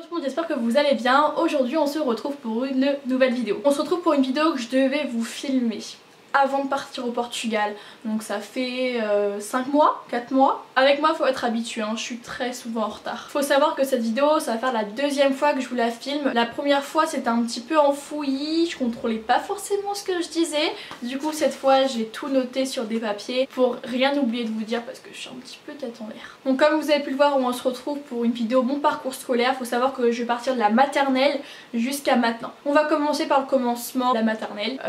tout le monde, j'espère que vous allez bien. Aujourd'hui on se retrouve pour une nouvelle vidéo. On se retrouve pour une vidéo que je devais vous filmer avant de partir au Portugal. Donc ça fait 5 mois, 4 mois. Avec moi faut être habitué, hein. Je suis très souvent en retard. Faut savoir que cette vidéo ça va faire la deuxième fois que je vous la filme. La première fois c'était un petit peu enfoui, je contrôlais pas forcément ce que je disais. Du coup cette fois j'ai tout noté sur des papiers pour rien oublier de vous dire parce que je suis un petit peu tête en l'air. Donc comme vous avez pu le voir, on se retrouve pour une vidéo mon parcours scolaire. Faut savoir que je vais partir de la maternelle jusqu'à maintenant. On va commencer par le commencement de la maternelle.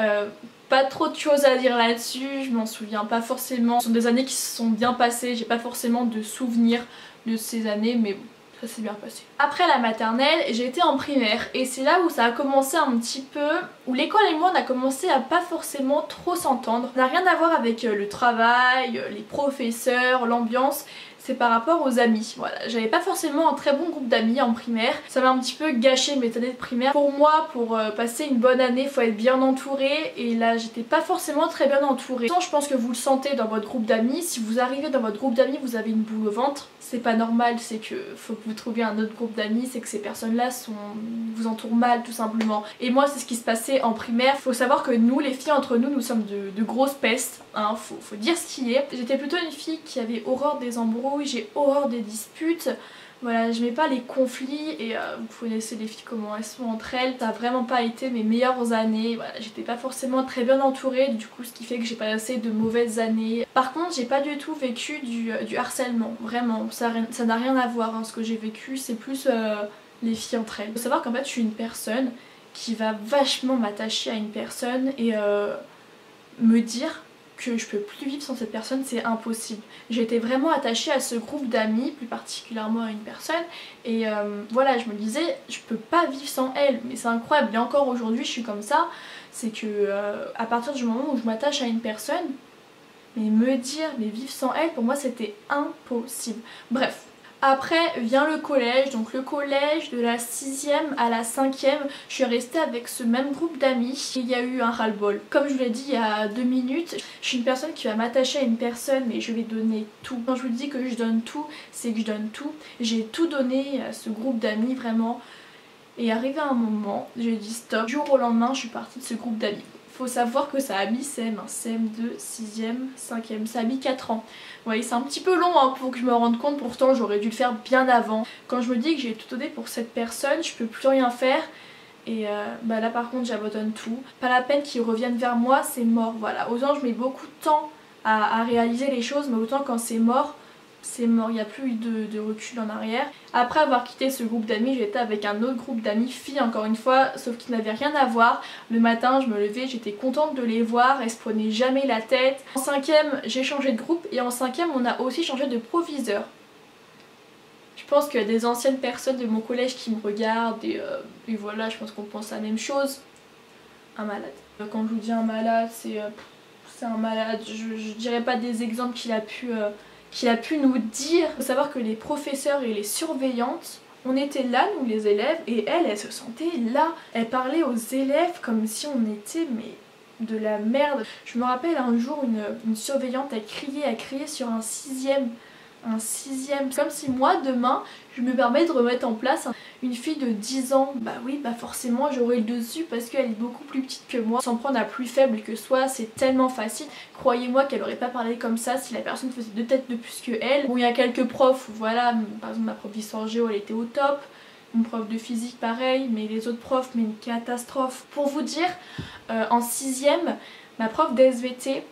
Pas trop de choses à dire là-dessus, je m'en souviens pas forcément. Ce sont des années qui se sont bien passées, j'ai pas forcément de souvenirs de ces années, mais bon, ça s'est bien passé. Après la maternelle, j'ai été en primaire et c'est là où ça a commencé un petit peu, où l'école et moi on a commencé à pas forcément trop s'entendre. Ça n'a rien à voir avec le travail, les professeurs, l'ambiance. C'est par rapport aux amis. Voilà, j'avais pas forcément un très bon groupe d'amis en primaire. Ça m'a un petit peu gâché mes années de primaire. Pour moi, pour passer une bonne année, faut être bien entouré. Et là, j'étais pas forcément très bien entourée. Je pense que vous le sentez dans votre groupe d'amis. Si vous arrivez dans votre groupe d'amis, vous avez une boule au ventre. C'est pas normal, c'est que faut que vous trouviez un autre groupe d'amis. C'est que ces personnes-là vous entourent mal, tout simplement. Et moi, c'est ce qui se passait en primaire. Faut savoir que nous, les filles, entre nous, nous sommes de grosses pestes. Hein, faut dire ce qui est. J'étais plutôt une fille qui avait horreur des embrouilles, j'ai horreur des disputes. Voilà, je n'aimais pas les conflits et vous connaissez les filles comment elles sont entre elles. Ça n'a vraiment pas été mes meilleures années. Voilà, j'étais pas forcément très bien entourée, du coup ce qui fait que j'ai passé de mauvaises années. Par contre, j'ai pas du tout vécu du harcèlement, vraiment. Ça n'a rien à voir, hein. Ce que j'ai vécu, c'est plus les filles entre elles. Il faut savoir qu'en fait, je suis une personne qui va vachement m'attacher à une personne et me dire que je peux plus vivre sans cette personne, c'est impossible. J'étais vraiment attachée à ce groupe d'amis, plus particulièrement à une personne, et voilà, je me disais, je peux pas vivre sans elle, mais c'est incroyable, et encore aujourd'hui je suis comme ça, c'est que à partir du moment où je m'attache à une personne, mais me dire, mais vivre sans elle, pour moi c'était impossible. Bref. Après vient le collège, donc le collège de la 6e à la 5e, je suis restée avec ce même groupe d'amis et il y a eu un ras-le-bol. Comme je vous l'ai dit il y a 2 minutes, je suis une personne qui va m'attacher à une personne mais je vais donner tout. Quand je vous dis que je donne tout, c'est que je donne tout. J'ai tout donné à ce groupe d'amis vraiment et arrivé à un moment, j'ai dit stop. Du jour au lendemain, je suis partie de ce groupe d'amis. Faut savoir que ça a mis CM1, CM2, 6e, 5e, ça a mis 4 ans. Vous voyez, c'est un petit peu long hein, pour que je me rende compte, pourtant j'aurais dû le faire bien avant. Quand je me dis que j'ai tout donné pour cette personne, je peux plus rien faire. Et bah là par contre j'abandonne tout. Pas la peine qu'ils reviennent vers moi, c'est mort, voilà. Autant je mets beaucoup de temps à réaliser les choses, mais autant quand c'est mort, il n'y a plus de recul en arrière. Après avoir quitté ce groupe d'amis, j'étais avec un autre groupe d'amis filles encore une fois, sauf qu'ils n'avaient rien à voir. Le matin je me levais, j'étais contente de les voir, elles se prenaient jamais la tête. En 5e j'ai changé de groupe et en 5e on a aussi changé de proviseur. Je pense qu'il y a des anciennes personnes de mon collège qui me regardent et voilà, je pense qu'on pense la même chose. Un malade. Quand je vous dis un malade, c'est un malade, je dirais pas des exemples qu'il a pu nous dire. Il faut savoir que les professeurs et les surveillantes, on était là, nous les élèves, et elle se sentait là. Elle parlait aux élèves comme si on était mais de la merde. Je me rappelle un jour une surveillante a crié sur un 6e. Un 6e, comme si moi demain je me permets de remettre en place une fille de 10 ans. Bah oui, bah forcément j'aurai le dessus parce qu'elle est beaucoup plus petite que moi. S'en prendre à plus faible que soi, c'est tellement facile. Croyez-moi qu'elle aurait pas parlé comme ça si la personne faisait 2 têtes de plus que elle. Bon, il y a quelques profs, voilà, par exemple ma prof d'histoire géo elle était au top. Mon prof de physique pareil, mais les autres profs, mais une catastrophe. Pour vous dire, en 6e, ma prof d'SVT,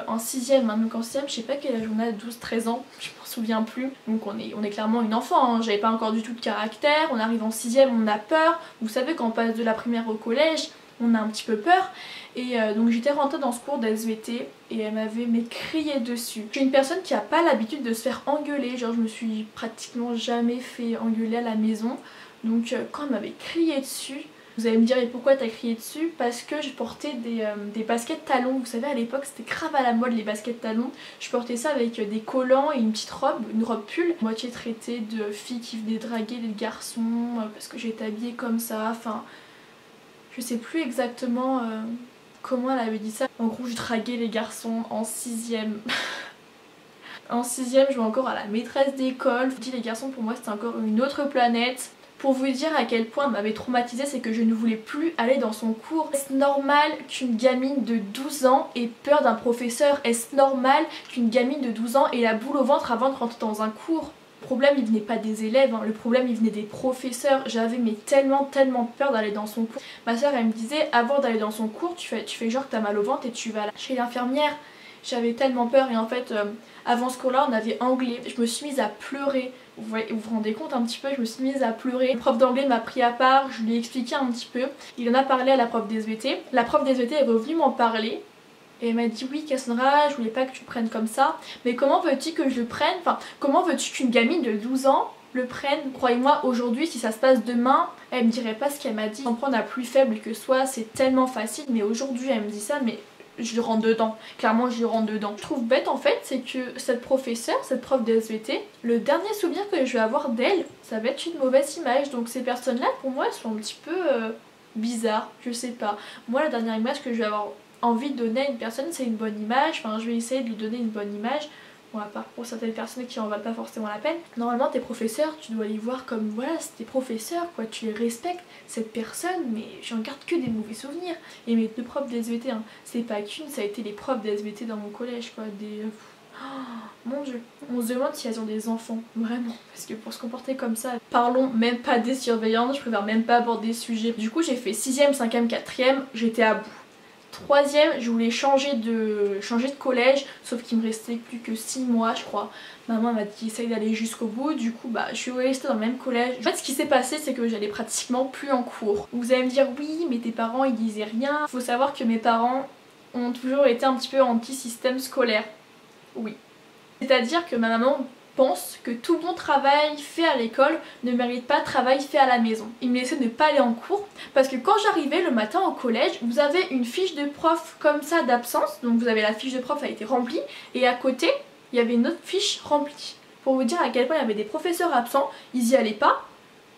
en 6e, hein, donc en 6e, je sais pas quel âge on a, 12-13 ans, je m'en souviens plus. Donc on est clairement une enfant, hein. J'avais pas encore du tout de caractère, on arrive en 6e, on a peur. Vous savez quand on passe de la primaire au collège, on a un petit peu peur. Et donc j'étais rentrée dans ce cours d'SVT et elle m'avait crié dessus. Je suis une personne qui a pas l'habitude de se faire engueuler, genre je me suis pratiquement jamais fait engueuler à la maison. Donc quand elle m'avait crié dessus, vous allez me dire et pourquoi t'as crié dessus? Parce que je portais des baskets talons. Vous savez à l'époque c'était grave à la mode les baskets talons. Je portais ça avec des collants et une petite robe, une robe pull. Moitié traitée de filles qui venaient draguer des garçons parce que j'étais habillée comme ça. Enfin, je sais plus exactement comment elle avait dit ça. En gros je draguais les garçons en 6e. En 6e je vais encore à la maîtresse d'école. Je vous dis les garçons pour moi c'était encore une autre planète. Pour vous dire à quel point m'avait traumatisée, c'est que je ne voulais plus aller dans son cours. Est-ce normal qu'une gamine de 12 ans ait peur d'un professeur? Est-ce normal qu'une gamine de 12 ans ait la boule au ventre avant de rentrer dans un cours? Le problème il venait pas des élèves, hein. Le problème il venait des professeurs. J'avais mais tellement peur d'aller dans son cours. Ma soeur elle me disait avant d'aller dans son cours tu fais genre que t'as mal au ventre et tu vas chez l'infirmière. J'avais tellement peur et en fait avant ce cours là on avait anglais. Je me suis mise à pleurer. Vous vous rendez compte un petit peu, je me suis mise à pleurer. Le prof d'anglais m'a pris à part, je lui ai expliqué un petit peu. Il en a parlé à la prof des SVT. La prof des SVT est revenue m'en parler. Et elle m'a dit oui Cassandra, je voulais pas que tu le prennes comme ça. Mais comment veux-tu que je le prenne? Enfin, comment veux-tu qu'une gamine de 12 ans le prenne? Croyez-moi, aujourd'hui, si ça se passe demain, elle me dirait pas ce qu'elle m'a dit. S'en prendre à plus faible que soi, c'est tellement facile. Mais aujourd'hui, elle me dit ça, mais je rentre dedans. Clairement, je rentre dedans. Je trouve bête en fait, c'est que cette professeure, cette prof de SVT, le dernier souvenir que je vais avoir d'elle, ça va être une mauvaise image. Donc ces personnes-là, pour moi, elles sont un petit peu bizarres. Je sais pas. Moi, la dernière image que je vais avoir envie de donner à une personne, c'est une bonne image. Enfin, je vais essayer de lui donner une bonne image. Bon, à part pour certaines personnes qui en valent pas forcément la peine. Normalement, tes professeurs, tu dois les voir comme, voilà, c'est tes professeurs, quoi. Tu les respectes. Cette personne, mais j'en garde que des mauvais souvenirs. Et mes deux profs d'SVT, hein, c'est pas qu'une, ça a été les profs d'SVT dans mon collège, quoi. Oh, mon dieu. On se demande si elles ont des enfants, vraiment. Parce que pour se comporter comme ça, parlons même pas des surveillantes, je préfère même pas aborder le sujet. Du coup, j'ai fait 6ème, 5ème, 4ème, j'étais à bout. 3ème, je voulais changer de collège, sauf qu'il me restait plus que 6 mois je crois. Maman m'a dit essaye d'aller jusqu'au bout, du coup bah je suis restée dans le même collège. En fait ce qui s'est passé c'est que j'allais pratiquement plus en cours. Vous allez me dire oui mais tes parents ils disaient rien. Faut savoir que mes parents ont toujours été un petit peu anti-système scolaire. Oui. C'est-à-dire que ma maman pense que tout bon travail fait à l'école ne mérite pas travail fait à la maison. Il me laissait ne pas aller en cours parce que quand j'arrivais le matin au collège, vous avez une fiche de prof comme ça d'absence, donc vous avez la fiche de prof a été remplie et à côté il y avait une autre fiche remplie. Pour vous dire à quel point il y avait des professeurs absents, ils y allaient pas.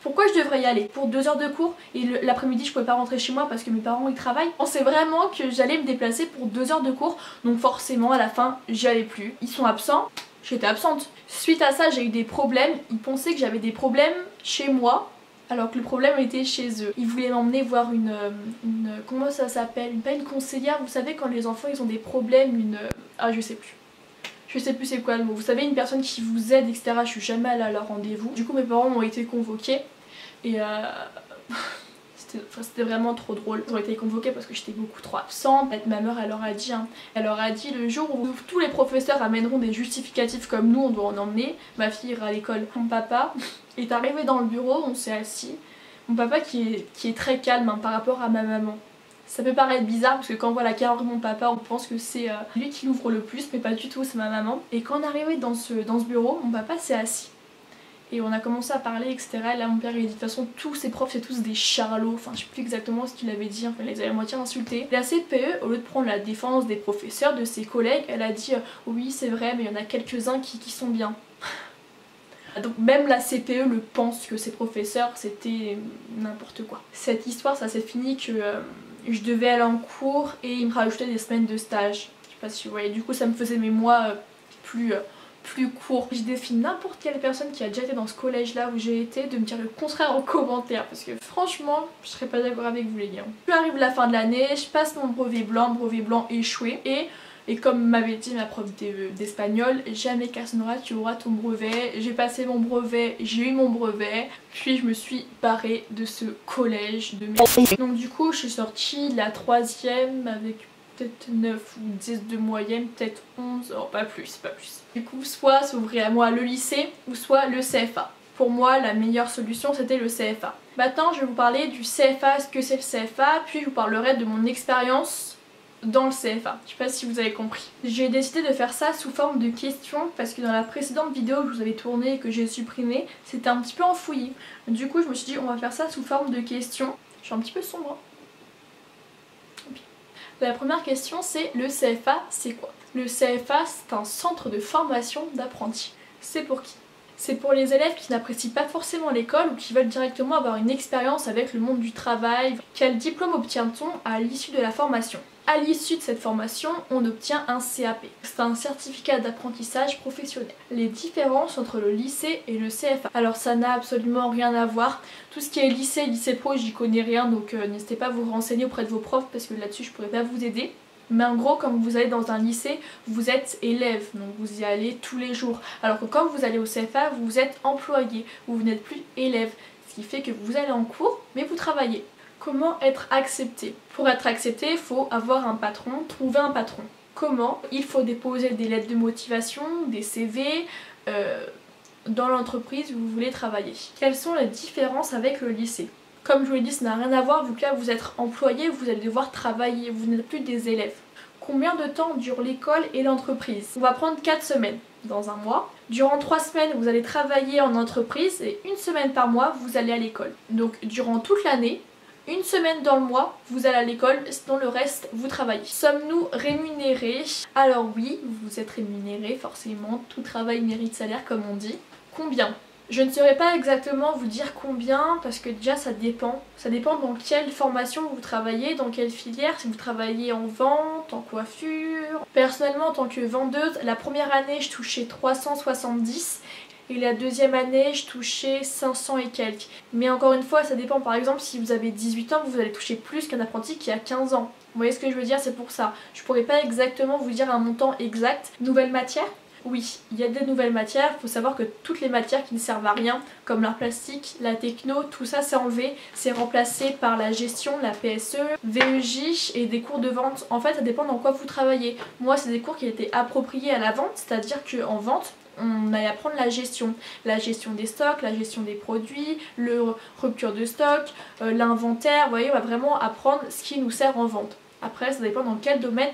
Pourquoi je devrais y aller? Pour 2 heures de cours et l'après-midi je pouvais pas rentrer chez moi parce que mes parents ils travaillent. On sait vraiment que j'allais me déplacer pour 2 heures de cours, donc forcément à la fin j'y allais plus. Ils sont absents. J'étais absente. Suite à ça, j'ai eu des problèmes. Ils pensaient que j'avais des problèmes chez moi, alors que le problème était chez eux. Ils voulaient m'emmener voir une comment ça s'appelle? Pas une conseillère, vous savez quand les enfants ils ont des problèmes, ah je sais plus. Je sais plus c'est quoi le mot. Vous savez une personne qui vous aide, etc. Je suis jamais allée à leur rendez-vous. Du coup mes parents ont été convoqués et c'était vraiment trop drôle. Ils ont été convoqués parce que j'étais beaucoup trop absente. Ma mère elle leur a dit, hein, elle leur a dit le jour où tous les professeurs amèneront des justificatifs comme nous on doit en emmener, ma fille ira à l'école. Mon papa est arrivé dans le bureau, on s'est assis. Mon papa qui est très calme hein, par rapport à ma maman. Ça peut paraître bizarre parce que quand on voit la carrière de mon papa on pense que c'est lui qui l'ouvre le plus mais pas du tout, c'est ma maman. Et quand on est arrivé dans ce bureau, mon papa s'est assis. Et on a commencé à parler etc. Et là mon père il a dit de toute façon tous ces profs c'est tous des charlots. Enfin je sais plus exactement ce qu'il avait dit, enfin il les avait à moitié insultés. La CPE au lieu de prendre la défense des professeurs, de ses collègues, elle a dit oui c'est vrai mais il y en a quelques-uns qui sont bien. Donc même la CPE le pense que ces professeurs c'était n'importe quoi. Cette histoire ça s'est fini que je devais aller en cours et ils me rajoutaient des semaines de stage. Je sais pas si vous voyez, du coup ça me faisait mes mois plus court. Je défie n'importe quelle personne qui a déjà été dans ce collège là où j'ai été de me dire le contraire en commentaire parce que franchement je serais pas d'accord avec vous les gars. Puis arrive la fin de l'année, je passe mon brevet blanc échoué et comme m'avait dit ma prof d'espagnol, jamais Cassandra tu auras ton brevet. J'ai passé mon brevet, j'ai eu mon brevet, puis je me suis barrée de ce collège de merde. Donc du coup je suis sortie la 3ème avec peut-être 9 ou 10 de moyenne, peut-être 11, oh pas plus. Du coup soit s'ouvrir à moi le lycée ou soit le CFA. Pour moi la meilleure solution c'était le CFA. Maintenant je vais vous parler du CFA, ce que c'est le CFA, puis je vous parlerai de mon expérience dans le CFA. Je sais pas si vous avez compris. J'ai décidé de faire ça sous forme de questions parce que dans la précédente vidéo que je vous avais tournée et que j'ai supprimée, c'était un petit peu enfouillé. Du coup je me suis dit on va faire ça sous forme de questions. Je suis un petit peu sombre. La première question c'est le CFA c'est quoi? Le CFA c'est un centre de formation d'apprentis. C'est pour qui? C'est pour les élèves qui n'apprécient pas forcément l'école ou qui veulent directement avoir une expérience avec le monde du travail. Quel diplôme obtient-on à l'issue de la formation? À l'issue de cette formation, on obtient un CAP. C'est un certificat d'apprentissage professionnel. Les différences entre le lycée et le CFA. Alors ça n'a absolument rien à voir. Tout ce qui est lycée pro, j'y connais rien, donc n'hésitez pas à vous renseigner auprès de vos profs parce que là-dessus je pourrais pas vous aider. Mais en gros, quand vous allez dans un lycée, vous êtes élève, donc vous y allez tous les jours. Alors que quand vous allez au CFA, vous êtes employé, vous n'êtes plus élève. Ce qui fait que vous allez en cours, mais vous travaillez. Comment être accepté? Pour être accepté, il faut avoir un patron, trouver un patron. Comment? Il faut déposer des lettres de motivation, des CV dans l'entreprise où vous voulez travailler. Quelles sont les différences avec le lycée? Comme je vous l'ai dit, ça n'a rien à voir vu que là vous êtes employé, vous allez devoir travailler, vous n'êtes plus des élèves. Combien de temps dure l'école et l'entreprise? On va prendre 4 semaines dans un mois. Durant 3 semaines, vous allez travailler en entreprise et 1 semaine par mois, vous allez à l'école. Donc durant toute l'année, 1 semaine dans le mois, vous allez à l'école, sinon le reste, vous travaillez. Sommes-nous rémunérés? Alors oui, vous êtes rémunérés, forcément, tout travail mérite salaire comme on dit. Combien? Je ne saurais pas exactement vous dire combien parce que déjà ça dépend. Ça dépend dans quelle formation vous travaillez, dans quelle filière, si vous travaillez en vente, en coiffure. Personnellement en tant que vendeuse, la première année je touchais 370 et la deuxième année je touchais 500 et quelques. Mais encore une fois ça dépend, par exemple si vous avez 18 ans vous allez toucher plus qu'un apprenti qui a 15 ans. Vous voyez ce que je veux dire, c'est pour ça. Je pourrais pas exactement vous dire un montant exact. Nouvelle matière? Oui, il y a des nouvelles matières, il faut savoir que toutes les matières qui ne servent à rien, comme l'art plastique, la techno, tout ça c'est enlevé, c'est remplacé par la gestion, la PSE, VEJ et des cours de vente. En fait ça dépend dans quoi vous travaillez. Moi c'est des cours qui étaient appropriés à la vente, c'est-à-dire qu'en vente, on allait apprendre la gestion des stocks, la gestion des produits, le rupture de stock, l'inventaire, vous voyez, on va vraiment apprendre ce qui nous sert en vente. Après ça dépend dans quel domaine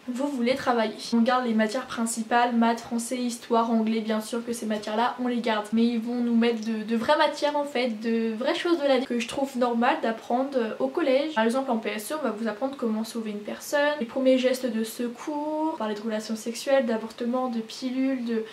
vous voulez travailler. On garde les matières principales, maths, français, histoire, anglais, bien sûr que ces matières-là, on les garde. Mais ils vont nous mettre de vraies matières en fait, de vraies choses de la vie que je trouve normal d'apprendre au collège. Par exemple en PSE, on va vous apprendre comment sauver une personne, les premiers gestes de secours, parler de relations sexuelles, d'avortement, de pilules,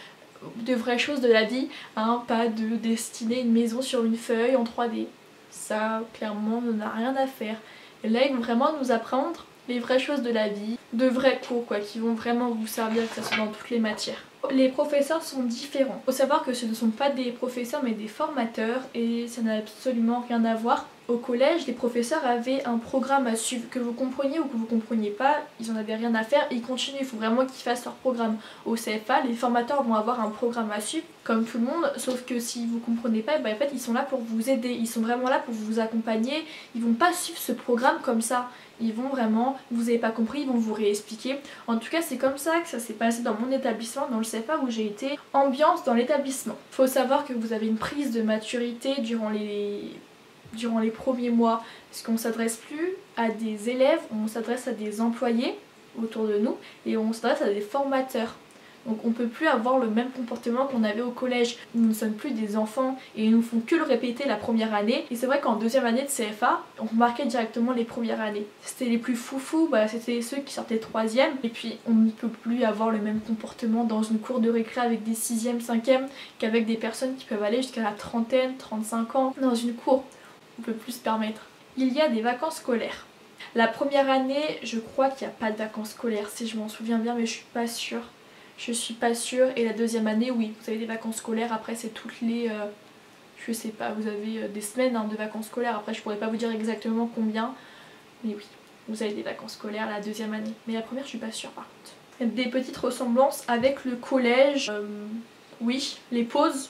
de vraies choses de la vie, hein, pas de dessiner une maison sur une feuille en 3D. Ça, clairement, on n'a rien à faire. Et là, ils vont vraiment nous apprendre les vraies choses de la vie, de vrais cours quoi, qui vont vraiment vous servir, que ce soit dans toutes les matières. Les professeurs sont différents. Il faut savoir que ce ne sont pas des professeurs mais des formateurs et ça n'a absolument rien à voir. Au collège, les professeurs avaient un programme à suivre, que vous compreniez ou que vous compreniez pas, ils en avaient rien à faire et ils continuent, il faut vraiment qu'ils fassent leur programme. Au CFA, les formateurs vont avoir un programme à suivre comme tout le monde, sauf que si vous comprenez pas, en fait ils sont là pour vous aider, ils sont vraiment là pour vous accompagner, ils vont pas suivre ce programme comme ça. Ils vont vraiment, vous avez pas compris, ils vont vous réexpliquer. En tout cas c'est comme ça que ça s'est passé dans mon établissement, dans le CFA où j'ai été. Ambiance dans l'établissement. Faut savoir que vous avez une prise de maturité durant les premiers mois, parce qu'on s'adresse plus à des élèves, on s'adresse à des employés autour de nous et on s'adresse à des formateurs. Donc on peut plus avoir le même comportement qu'on avait au collège. Nous ne sommes plus des enfants et ils nous font que le répéter la première année. Et c'est vrai qu'en deuxième année de CFA, on remarquait directement les premières années. C'était les plus foufous, c'était ceux qui sortaient troisième. Et puis on ne peut plus avoir le même comportement dans une cour de récré avec des 6e, 5e qu'avec des personnes qui peuvent aller jusqu'à la trentaine, 35 ans dans une cour. On peut plus se permettre. Il y a des vacances scolaires. La première année, je crois qu'il n'y a pas de vacances scolaires, si je m'en souviens bien, mais je suis pas sûre. Je suis pas sûre. Et la deuxième année, oui, vous avez des vacances scolaires. Après, c'est toutes les... je sais pas, vous avez des semaines de vacances scolaires. Après, je pourrais pas vous dire exactement combien. Mais oui, vous avez des vacances scolaires la deuxième année. Mais la première, je suis pas sûre par contre. Il y a des petites ressemblances avec le collège. Oui, les pauses.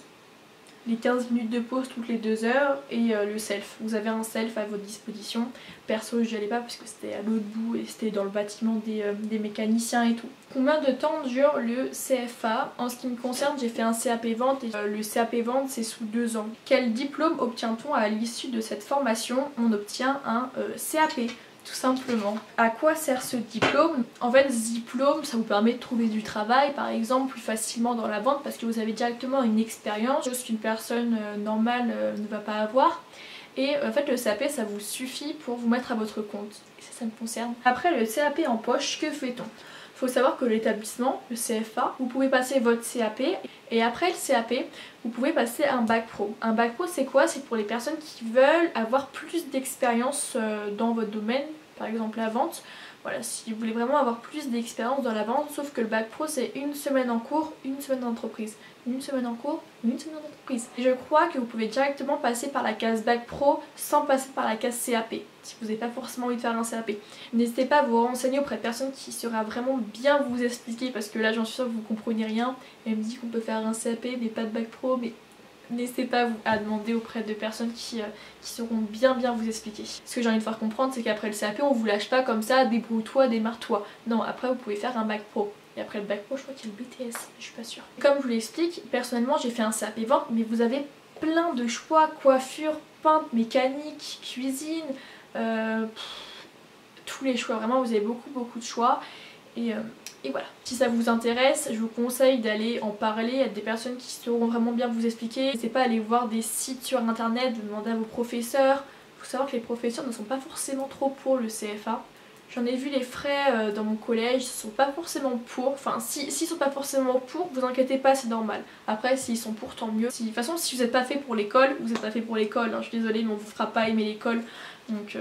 Les 15 minutes de pause toutes les 2 heures et le self. Vous avez un self à votre disposition. Perso, j'y allais pas parce que c'était à l'autre bout et c'était dans le bâtiment des mécaniciens et tout. Combien de temps dure le CFA? En ce qui me concerne, j'ai fait un CAP vente et le CAP vente c'est sous 2 ans. Quel diplôme obtient-on à l'issue de cette formation? On obtient un CAP. Tout simplement. À quoi sert ce diplôme? En fait, ce diplôme, ça vous permet de trouver du travail, par exemple, plus facilement dans la vente parce que vous avez directement une expérience, chose qu'une personne normale ne va pas avoir. Et en fait, le CAP, ça vous suffit pour vous mettre à votre compte. Et ça me concerne. Après le CAP en poche, que fait-on? Il faut savoir que l'établissement, le CFA, vous pouvez passer votre CAP et après le CAP, vous pouvez passer un bac pro. Un bac pro c'est quoi? C'est pour les personnes qui veulent avoir plus d'expérience dans votre domaine, par exemple la vente. Voilà, si vous voulez vraiment avoir plus d'expérience dans la vente, sauf que le bac pro c'est une semaine en cours, une semaine d'entreprise. Une semaine en cours, une semaine d'entreprise. Et je crois que vous pouvez directement passer par la case bac pro sans passer par la case CAP, si vous n'avez pas forcément envie de faire un CAP. N'hésitez pas à vous renseigner auprès de personnes qui saura vraiment bien vous expliquer, parce que là j'en suis sûre que vous comprenez rien. Elle me dit qu'on peut faire un CAP mais pas de bac pro, mais n'hésitez pas à demander auprès de personnes qui sauront bien vous expliquer. Ce que j'ai envie de faire comprendre, c'est qu'après le CAP, on vous lâche pas comme ça, débrouille-toi, démarre-toi. Non, après vous pouvez faire un bac pro. Et après le bac pro, je crois qu'il y a le BTS, je suis pas sûre. Comme je vous l'explique, personnellement j'ai fait un CAP vente, mais vous avez plein de choix, coiffure, peintre, mécanique, cuisine, tous les choix, vraiment vous avez beaucoup de choix. Et voilà. Si ça vous intéresse, je vous conseille d'aller en parler à des personnes qui sauront vraiment bien vous expliquer. N'hésitez pas à aller voir des sites sur internet, demander à vos professeurs. Il faut savoir que les professeurs ne sont pas forcément trop pour le CFA. J'en ai vu les frais dans mon collège, ils sont pas forcément pour. Enfin, s'ils sont pas forcément pour, vous inquiétez pas, c'est normal. Après, s'ils sont pour, tant mieux. De toute façon, si vous n'êtes pas fait pour l'école, vous n'êtes pas fait pour l'école. Hein. Je suis désolée, mais on vous fera pas aimer l'école. Donc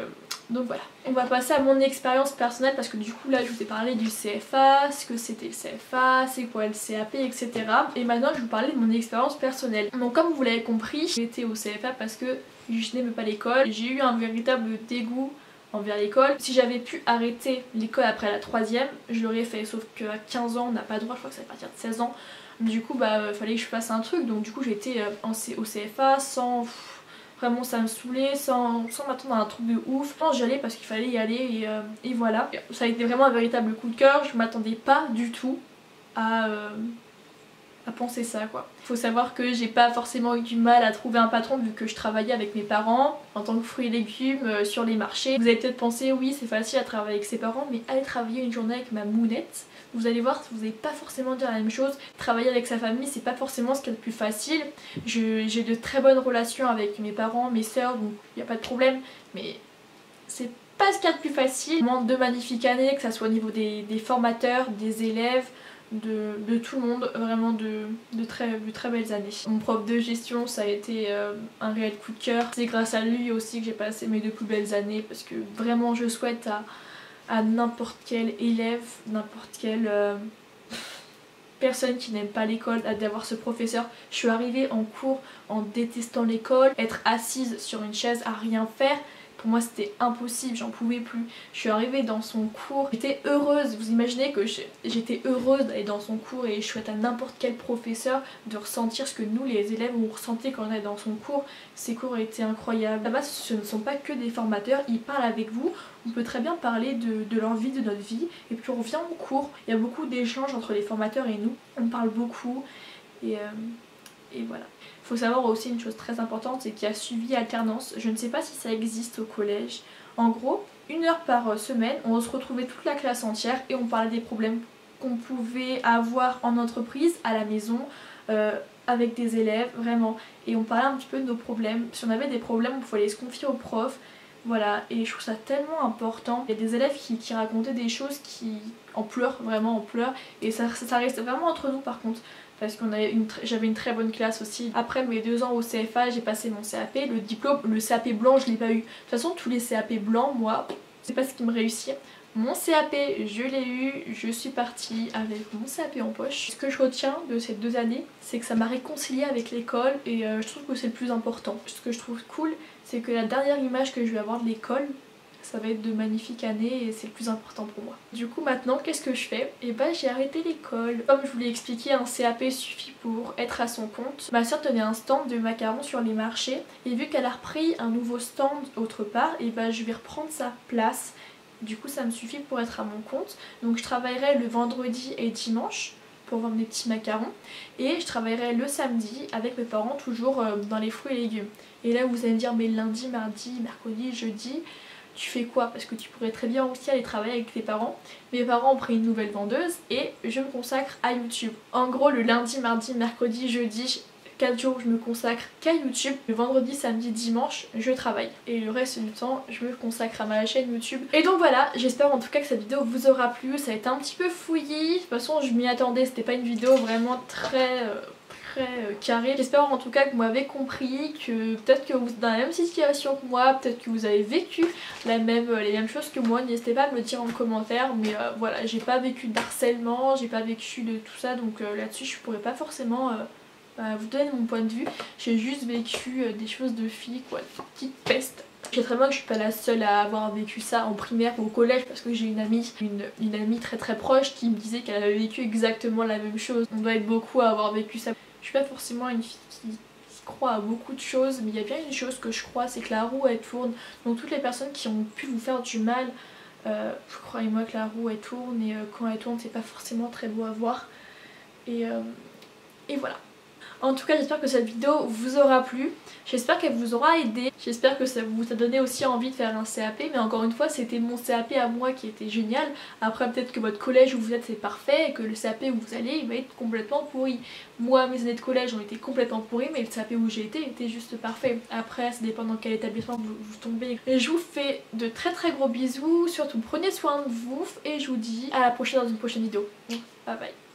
voilà. On va passer à mon expérience personnelle parce que du coup là je vous ai parlé du CFA, ce que c'était le CFA, c'est quoi le CAP, etc. Et maintenant je vais vous parler de mon expérience personnelle. Donc comme vous l'avez compris, j'étais au CFA parce que je n'aimais pas l'école. J'ai eu un véritable dégoût envers l'école. Si j'avais pu arrêter l'école après la 3e, je l'aurais fait. Sauf qu'à 15 ans on n'a pas le droit, je crois que c'est à partir de 16 ans. Du coup fallait que je fasse un truc. Donc du coup j'étais au CFA sans... Vraiment ça me saoulait, sans m'attendre à un truc de ouf. J'y allais parce qu'il fallait y aller et voilà. Ça a été vraiment un véritable coup de cœur, je m'attendais pas du tout à penser ça quoi. Faut savoir que j'ai pas forcément eu du mal à trouver un patron vu que je travaillais avec mes parents en tant que fruits et légumes sur les marchés. Vous allez peut-être penser oui c'est facile à travailler avec ses parents, mais aller travailler une journée avec ma mounette, vous allez voir, vous n'allez pas forcément dire la même chose. Travailler avec sa famille, c'est pas forcément ce qui est le plus facile. J'ai de très bonnes relations avec mes parents, mes soeurs, donc il n'y a pas de problème. Mais c'est pas ce qu'il y a de plus facile. Vraiment 2 magnifiques années, que ça soit au niveau des formateurs, des élèves, de tout le monde. Vraiment de très belles années. Mon prof de gestion, ça a été un réel coup de cœur. C'est grâce à lui aussi que j'ai passé mes 2 plus belles années parce que vraiment je souhaite à n'importe quel élève, n'importe quelle personne qui n'aime pas l'école d'avoir ce professeur. Je suis arrivée en cours en détestant l'école, être assise sur une chaise à rien faire. Pour moi c'était impossible, j'en pouvais plus. Je suis arrivée dans son cours, j'étais heureuse, vous imaginez que j'étais heureuse d'aller dans son cours et je souhaite à n'importe quel professeur de ressentir ce que nous les élèves on ressentait quand on est dans son cours. Ces cours étaient incroyables. Là-bas ce ne sont pas que des formateurs, ils parlent avec vous, on peut très bien parler de leur vie, de notre vie et puis on revient en cours. Il y a beaucoup d'échanges entre les formateurs et nous, on parle beaucoup et voilà. Il faut savoir aussi une chose très importante, c'est qu'il y a suivi alternance. Je ne sais pas si ça existe au collège. En gros, 1 heure par semaine, on se retrouvait toute la classe entière et on parlait des problèmes qu'on pouvait avoir en entreprise, à la maison, avec des élèves, vraiment. Et on parlait un petit peu de nos problèmes. Si on avait des problèmes, on pouvait aller se confier aux profs. Voilà, et je trouve ça tellement important. Il y a des élèves qui racontaient des choses qui en pleurent, vraiment en pleurs. Et ça reste vraiment entre nous par contre. Parce que j'avais une très bonne classe aussi. Après mes 2 ans au CFA, j'ai passé mon CAP. Le diplôme, le CAP blanc, je l'ai pas eu. De toute façon, tous les CAP blancs, moi, c'est pas ce qui me réussit. Mon CAP, je l'ai eu, je suis partie avec mon CAP en poche. Ce que je retiens de ces 2 années, c'est que ça m'a réconciliée avec l'école et je trouve que c'est le plus important. Ce que je trouve cool, c'est que la dernière image que je vais avoir de l'école, ça va être de magnifiques années et c'est le plus important pour moi. Du coup maintenant qu'est-ce que je fais? Et bah j'ai arrêté l'école. Comme je vous l'ai expliqué, un CAP suffit pour être à son compte. Ma soeur tenait un stand de macarons sur les marchés et vu qu'elle a repris un nouveau stand autre part, et bah je vais reprendre sa place. Du coup ça me suffit pour être à mon compte. Donc je travaillerai le vendredi et dimanche pour vendre mes petits macarons et je travaillerai le samedi avec mes parents toujours dans les fruits et légumes. Et là vous allez me dire mais lundi, mardi, mercredi, jeudi tu fais quoi? Parce que tu pourrais très bien aussi aller travailler avec tes parents. Mes parents ont pris une nouvelle vendeuse et je me consacre à YouTube. En gros le lundi, mardi, mercredi, jeudi, 4 jours je me consacre qu'à YouTube. Le vendredi, samedi, dimanche je travaille. Et le reste du temps je me consacre à ma chaîne YouTube. Et donc voilà, j'espère en tout cas que cette vidéo vous aura plu. Ça a été un petit peu fouillis. De toute façon je m'y attendais, c'était pas une vidéo vraiment très très carré. J'espère en tout cas que vous m'avez compris, que peut-être que vous êtes dans la même situation que moi, peut-être que vous avez vécu les mêmes choses que moi. N'hésitez pas à me le dire en commentaire, mais voilà, j'ai pas vécu d'harcèlement, j'ai pas vécu de tout ça, donc là-dessus je pourrais pas forcément vous donner mon point de vue. J'ai juste vécu des choses de filles, quoi, de petites pestes. Je sais très bien que je suis pas la seule à avoir vécu ça en primaire ou au collège, parce que j'ai une amie très très proche qui me disait qu'elle avait vécu exactement la même chose. On doit être beaucoup à avoir vécu ça. Je suis pas forcément une fille qui croit à beaucoup de choses, mais il y a bien une chose que je crois, c'est que la roue elle tourne. Donc toutes les personnes qui ont pu vous faire du mal, croyez-moi que la roue elle tourne, et quand elle tourne c'est pas forcément très beau à voir. Et voilà. En tout cas, j'espère que cette vidéo vous aura plu, j'espère qu'elle vous aura aidé, j'espère que ça vous a donné aussi envie de faire un CAP, mais encore une fois c'était mon CAP à moi qui était génial. Après peut-être que votre collège où vous êtes c'est parfait et que le CAP où vous allez il va être complètement pourri. Moi mes années de collège ont été complètement pourries, mais le CAP où j'ai été était juste parfait. Après ça dépend dans quel établissement vous tombez. Et je vous fais de très très gros bisous, surtout prenez soin de vous et je vous dis à la prochaine dans une prochaine vidéo. Bye bye.